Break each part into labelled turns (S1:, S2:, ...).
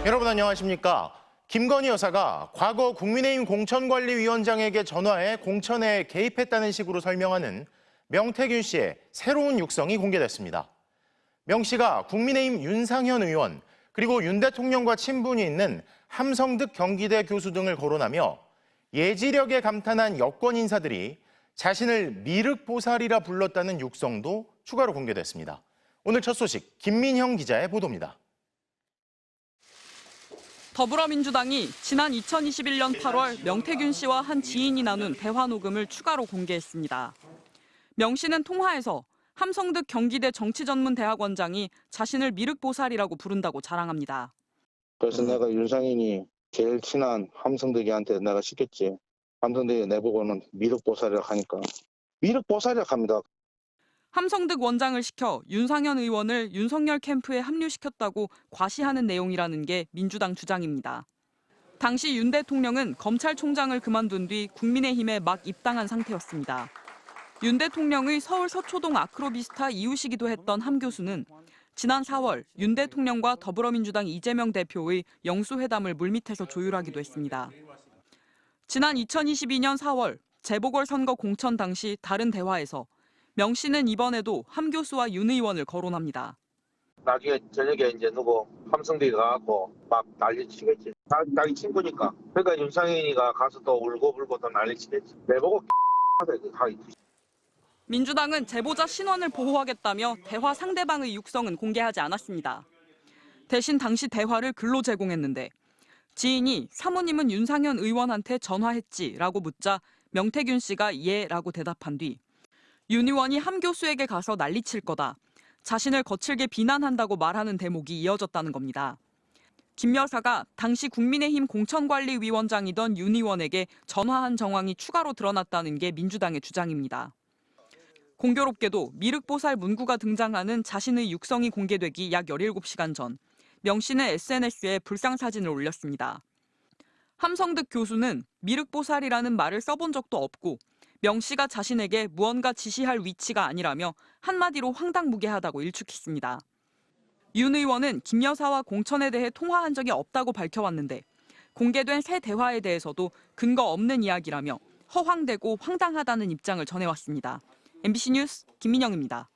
S1: 여러분 안녕하십니까? 김건희 여사가 과거 국민의힘 공천관리위원장에게 전화해 공천에 개입했다는 식으로 설명하는 명태균 씨의 새로운 육성이 공개됐습니다. 명 씨가 국민의힘 윤상현 의원 그리고 윤 대통령과 친분이 있는 함성득 경기대 교수 등을 거론하며 예지력에 감탄한 여권 인사들이 자신을 미륵보살이라 불렀다는 육성도 추가로 공개됐습니다. 오늘 첫 소식 김민형 기자의 보도입니다.
S2: 더불어민주당이 지난 2021년 8월 명태균 씨와 한 지인이 나눈 대화 녹음을 추가로 공개했습니다. 명 씨는 통화에서 함성득 경기대 정치전문대학원장이 자신을 미륵보살이라고 부른다고 자랑합니다.
S3: 그래서 내가 윤상현이 제일 친한 함성득이한테 내가 시켰지. 함성득이 내보고는 미륵보살이라고 하니까 미륵보살이라고 합니다.
S2: 함성득 원장을 시켜 윤상현 의원을 윤석열 캠프에 합류시켰다고 과시하는 내용이라는 게 민주당 주장입니다. 당시 윤 대통령은 검찰총장을 그만둔 뒤 국민의힘에 막 입당한 상태였습니다. 윤 대통령의 서울 서초동 아크로비스타 이웃이기도 했던 함 교수는 지난 4월 윤 대통령과 더불어민주당 이재명 대표의 영수회담을 물밑에서 조율하기도 했습니다. 지난 2022년 4월 재보궐선거 공천 당시 다른 대화에서 명 씨는 이번에도 함 교수와 윤 의원을 거론합니다.
S3: 나중에 저녁에 이제 누구 함성득이 가갖고 막 난리치겠지. 자기 친구니까. 그러니까 윤상현이가 가서 또 울고불고 또 난리치겠지. 내보고
S2: 민주당은 제보자 신원을 보호하겠다며 대화 상대방의 육성은 공개하지 않았습니다. 대신 당시 대화를 글로 제공했는데 지인이 사모님은 윤상현 의원한테 전화했지라고 묻자 명태균 씨가 예라고 대답한 뒤 윤 의원이 함 교수에게 가서 난리칠 거다. 자신을 거칠게 비난한다고 말하는 대목이 이어졌다는 겁니다. 김 여사가 당시 국민의힘 공천관리위원장이던 윤 의원에게 전화한 정황이 추가로 드러났다는 게 민주당의 주장입니다. 공교롭게도 미륵보살 문구가 등장하는 자신의 육성이 공개되기 약 17시간 전 명 씨는 SNS에 불상 사진을 올렸습니다. 함성득 교수는 미륵보살이라는 말을 써본 적도 없고 명 씨가 자신에게 무언가 지시할 위치가 아니라며 한마디로 황당무계하다고 일축했습니다. 윤 의원은 김 여사와 공천에 대해 통화한 적이 없다고 밝혀왔는데 공개된 새 대화에 대해서도 근거 없는 이야기라며 허황되고 황당하다는 입장을 전해왔습니다. MBC 뉴스 김민영입니다.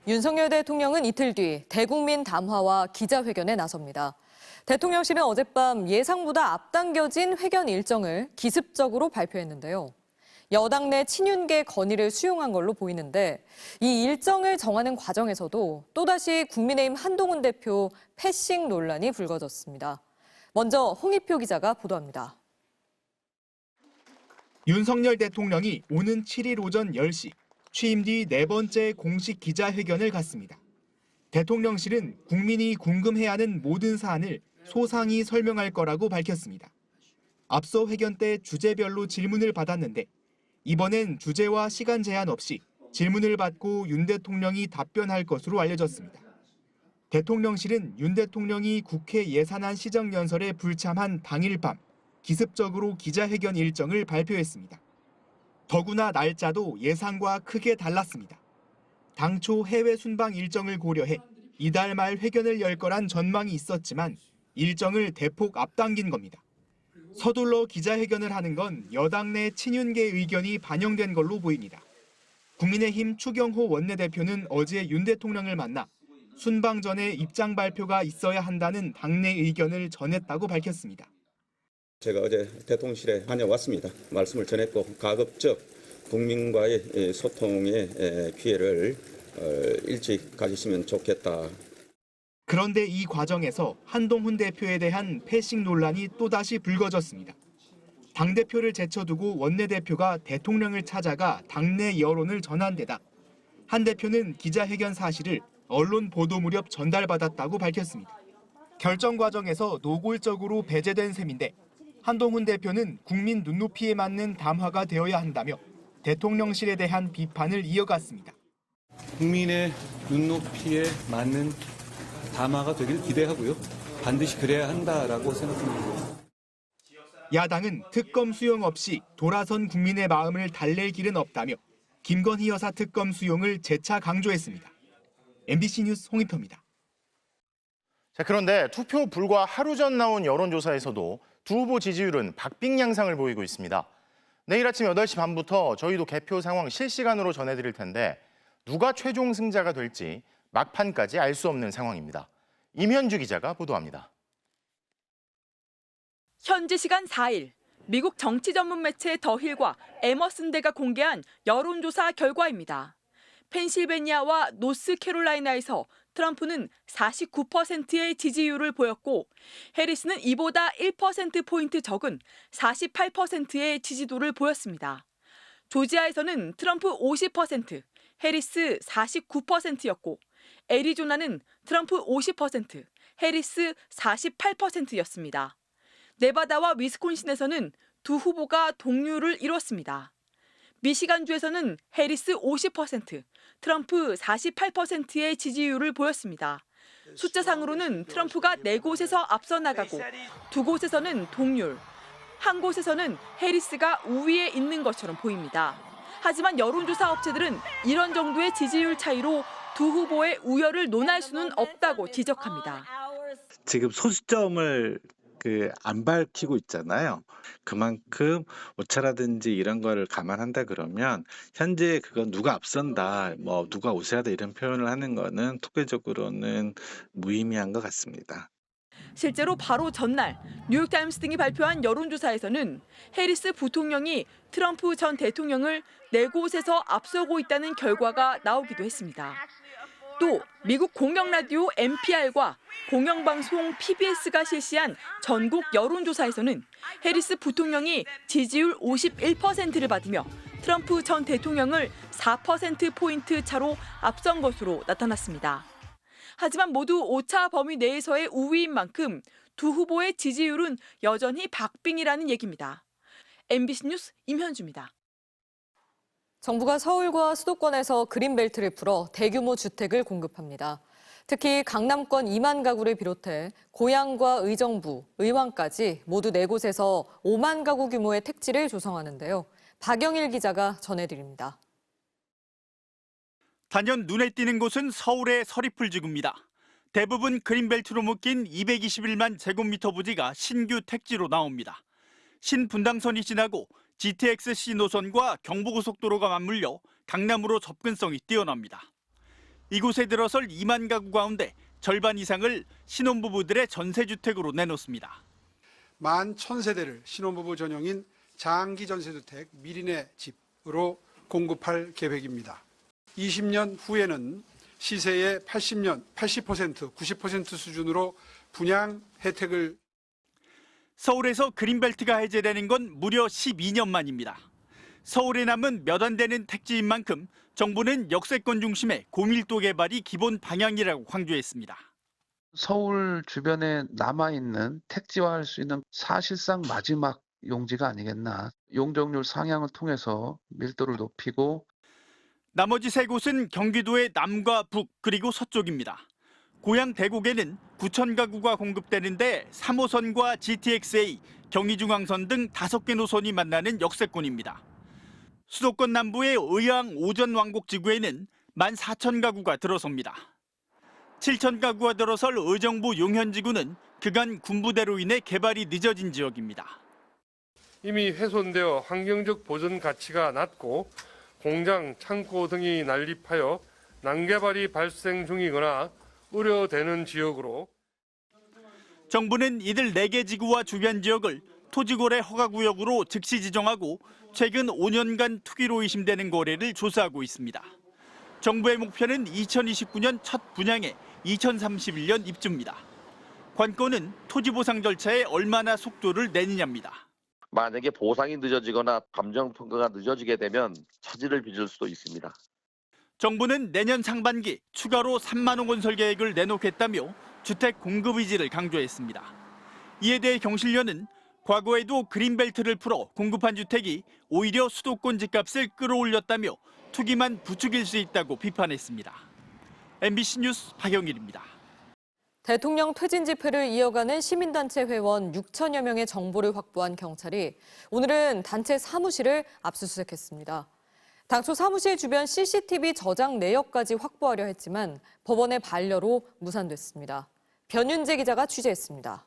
S4: 윤석열 대통령은 이틀 뒤 대국민 담화와 기자회견에 나섭니다. 대통령실은 어젯밤 예상보다 앞당겨진 회견 일정을 기습적으로 발표했는데요. 여당 내 친윤계 건의를 수용한 걸로 보이는데 이 일정을 정하는 과정에서도 또다시 국민의힘 한동훈 대표 패싱 논란이 불거졌습니다. 먼저 홍익표 기자가 보도합니다.
S5: 윤석열 대통령이 오는 7일 오전 10시 취임 뒤 네 번째 공식 기자회견을 갖습니다. 대통령실은 국민이 궁금해하는 모든 사안을 소상히 설명할 거라고 밝혔습니다. 앞서 회견 때 주제별로 질문을 받았는데 이번엔 주제와 시간 제한 없이 질문을 받고 윤 대통령이 답변할 것으로 알려졌습니다. 대통령실은 윤 대통령이 국회 예산안 시정연설에 불참한 당일 밤 기습적으로 기자회견 일정을 발표했습니다. 더구나 날짜도 예상과 크게 달랐습니다. 당초 해외 순방 일정을 고려해 이달 말 회견을 열 거란 전망이 있었지만 일정을 대폭 앞당긴 겁니다. 서둘러 기자회견을 하는 건 여당 내 친윤계 의견이 반영된 걸로 보입니다. 국민의힘 추경호 원내대표는 어제 윤 대통령을 만나 순방 전에 입장 발표가 있어야 한다는 당내 의견을 전했다고 밝혔습니다.
S6: 제가 어제 대통령실에 다녀왔습니다. 말씀을 전했고 가급적 국민과의 소통의 기회를 일찍 가지시면 좋겠다.
S5: 그런데 이 과정에서 한동훈 대표에 대한 패싱 논란이 또다시 불거졌습니다. 당대표를 제쳐두고 원내대표가 대통령을 찾아가 당내 여론을 전한 데다 한 대표는 기자회견 사실을 언론 보도 무렵 전달받았다고 밝혔습니다. 결정 과정에서 노골적으로 배제된 셈인데 한동훈 대표는 국민 눈높이에 맞는 담화가 되어야 한다며 대통령실에 대한 비판을 이어갔습니다.
S7: 국민의 눈높이에 맞는 담화가 되길 기대하고요. 반드시 그래야 한다라고 생각합니다.
S5: 야당은 특검 수용 없이 돌아선 국민의 마음을 달랠 길은 없다며 김건희 여사 특검 수용을 재차 강조했습니다. MBC 뉴스 홍익표입니다.
S1: 자, 그런데 투표 불과 하루 전 나온 여론조사에서도 두 후보 지지율은 박빙 양상을 보이고 있습니다. 내일 아침 8시 반부터 저희도 개표 상황 실시간으로 전해드릴 텐데 누가 최종 승자가 될지 막판까지 알 수 없는 상황입니다. 임현주 기자가 보도합니다.
S8: 현지 시간 4일, 미국 정치 전문 매체 더힐과 에머슨대가 공개한 여론조사 결과입니다. 펜실베니아와 노스캐롤라이나에서 트럼프는 49%의 지지율을 보였고 해리스는 이보다 1%포인트 적은 48%의 지지도를 보였습니다. 조지아에서는 트럼프 50%, 해리스 49%였고 애리조나는 트럼프 50%, 해리스 48%였습니다. 네바다와 위스콘신에서는 두 후보가 동률을 이뤘습니다. 미시간주에서는 해리스 50%, 트럼프 48%의 지지율을 보였습니다. 숫자상으로는 트럼프가 4곳에서 앞서 나가고 2곳에서는 동률, 한 곳에서는 해리스가 우위에 있는 것처럼 보입니다. 하지만 여론조사 업체들은 이런 정도의 지지율 차이로 두 후보의 우열을 논할 수는 없다고 지적합니다.
S9: 지금 소수점을 안 밝히고 있잖아요. 그만큼 오차라든지 이런 거를 감안한다 그러면 현재 그건 누가 앞선다, 누가 우세하다 이런 표현을 하는 거는 통계적으로는 무의미한 것 같습니다.
S8: 실제로 바로 전날 뉴욕타임스 등이 발표한 여론조사에서는 해리스 부통령이 트럼프 전 대통령을 4곳에서 앞서고 있다는 결과가 나오기도 했습니다. 또 미국 공영라디오 NPR과 공영방송 PBS가 실시한 전국 여론조사에서는 해리스 부통령이 지지율 51%를 받으며 트럼프 전 대통령을 4%포인트 차로 앞선 것으로 나타났습니다. 하지만 모두 오차 범위 내에서의 우위인 만큼 두 후보의 지지율은 여전히 박빙이라는 얘기입니다. MBC 뉴스 임현주입니다.
S4: 정부가 서울과 수도권에서 그린벨트를 풀어 대규모 주택을 공급합니다. 특히 강남권 2만 가구를 비롯해 고양과 의정부, 의왕까지 모두 4곳에서 5만 가구 규모의 택지를 조성하는데요. 박영일 기자가 전해드립니다.
S10: 단연 눈에 띄는 곳은 서울의 서리풀 지구입니다. 대부분 그린벨트로 묶인 221만 제곱미터 부지가 신규 택지로 나옵니다. 신분당선이 지나고 GTX-C 노선과 경부고속도로가 맞물려 강남으로 접근성이 뛰어납니다. 이곳에 들어설 2만 가구 가운데 절반 이상을 신혼부부들의 전세주택으로 내놓습니다.
S11: 11,000세대를 신혼부부 전용인 장기 전세주택 미리네 집으로 공급할 계획입니다. 20년 후에는 시세의 80%, 90% 수준으로 분양 혜택을
S10: 서울에서 그린벨트가 해제되는 건 무려 12년 만입니다. 서울에 남은 몇 안 되는 택지인 만큼 정부는 역세권 중심의 고밀도 개발이 기본 방향이라고 강조했습니다.
S12: 서울 주변에 남아있는 택지화할 수 있는 사실상 마지막 용지가 아니겠나. 용적률 상향을 통해서 밀도를 높이고
S10: 나머지 3곳은 경기도의 남과 북 그리고 서쪽입니다. 고양 대곡에는 9천 가구가 공급되는데 3호선과 GTX-A, 경의중앙선 등 5개 노선이 만나는 역세권입니다. 수도권 남부의 의왕 오전 왕곡지구에는 14,000 가구가 들어섭니다. 7천 가구가 들어설 의정부 용현지구는 그간 군부대로 인해 개발이 늦어진 지역입니다.
S13: 이미 훼손되어 환경적 보전 가치가 낮고 공장, 창고 등이 난립하여 난개발이 발생 중이거나 우려되는 지역으로
S10: 정부는 이들 4개 지구와 주변 지역을 토지거래 허가구역으로 즉시 지정하고 최근 5년간 투기로 의심되는 거래를 조사하고 있습니다. 정부의 목표는 2029년 첫 분양에 2031년 입주입니다. 관건은 토지 보상 절차에 얼마나 속도를 내느냐입니다.
S3: 만약에 보상이 늦어지거나 감정평가가 늦어지게 되면 차질을 빚을 수도 있습니다.
S10: 정부는 내년 상반기 추가로 3만 호 건설 계획을 내놓겠다며 주택 공급 의지를 강조했습니다. 이에 대해 경실련은 과거에도 그린벨트를 풀어 공급한 주택이 오히려 수도권 집값을 끌어올렸다며 투기만 부추길 수 있다고 비판했습니다. MBC 뉴스 박영일입니다.
S4: 대통령 퇴진 집회를 이어가는 시민단체 회원 6천여 명의 정보를 확보한 경찰이 오늘은 단체 사무실을 압수수색했습니다. 당초 사무실 주변 CCTV 저장 내역까지 확보하려 했지만 법원의 반려로 무산됐습니다. 변윤재 기자가 취재했습니다.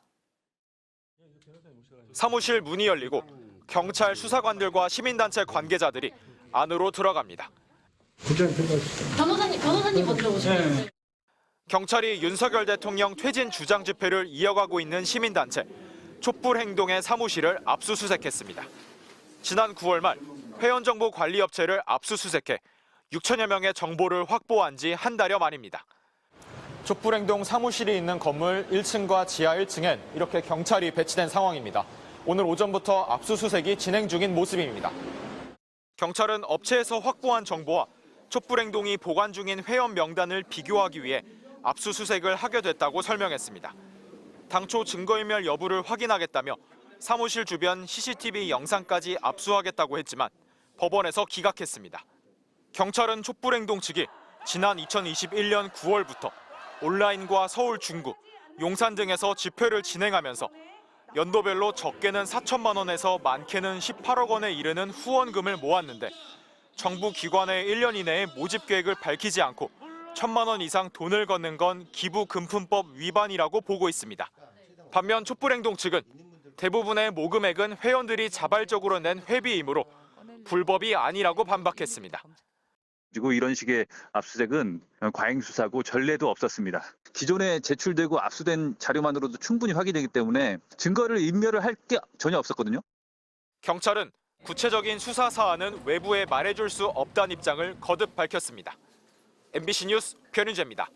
S14: 사무실 문이 열리고 경찰 수사관들과 시민단체 관계자들이 안으로 들어갑니다.
S15: 변호사님 먼저 오시면
S14: 경찰이 윤석열 대통령 퇴진 주장 집회를 이어가고 있는 시민단체 촛불행동의 사무실을 압수수색했습니다. 지난 9월 말 회원정보관리업체를 압수수색해 6천여 명의 정보를 확보한 지 한 달여 만입니다. 촛불행동 사무실이 있는 건물 1층과 지하 1층엔 이렇게 경찰이 배치된 상황입니다. 오늘 오전부터 압수수색이 진행 중인 모습입니다. 경찰은 업체에서 확보한 정보와 촛불행동이 보관 중인 회원 명단을 비교하기 위해 압수수색을 하게 됐다고 설명했습니다. 당초 증거인멸 여부를 확인하겠다며 사무실 주변 CCTV 영상까지 압수하겠다고 했지만 법원에서 기각했습니다. 경찰은 촛불행동 측이 지난 2021년 9월부터 온라인과 서울 중구, 용산 등에서 집회를 진행하면서 연도별로 적게는 4천만 원에서 많게는 18억 원에 이르는 후원금을 모았는데 정부 기관의 1년 이내에 모집 계획을 밝히지 않고 1천만 원 이상 돈을 걷는 건 기부금품법 위반이라고 보고 있습니다. 반면 촛불행동 측은 대부분의 모금액은 회원들이 자발적으로 낸 회비이므로 불법이 아니라고 반박했습니다.
S16: 그리고 이런 식의 압수수색은 과잉 수사고 전례도 없었습니다. 기존에 제출되고 압수된 자료만으로도 충분히 확인되기 때문에 증거를 인멸을 할 게 전혀 없었거든요.
S14: 경찰은 구체적인 수사 사안은 외부에 말해줄 수 없다는 입장을 거듭 밝혔습니다. MBC 뉴스 변윤재입니다.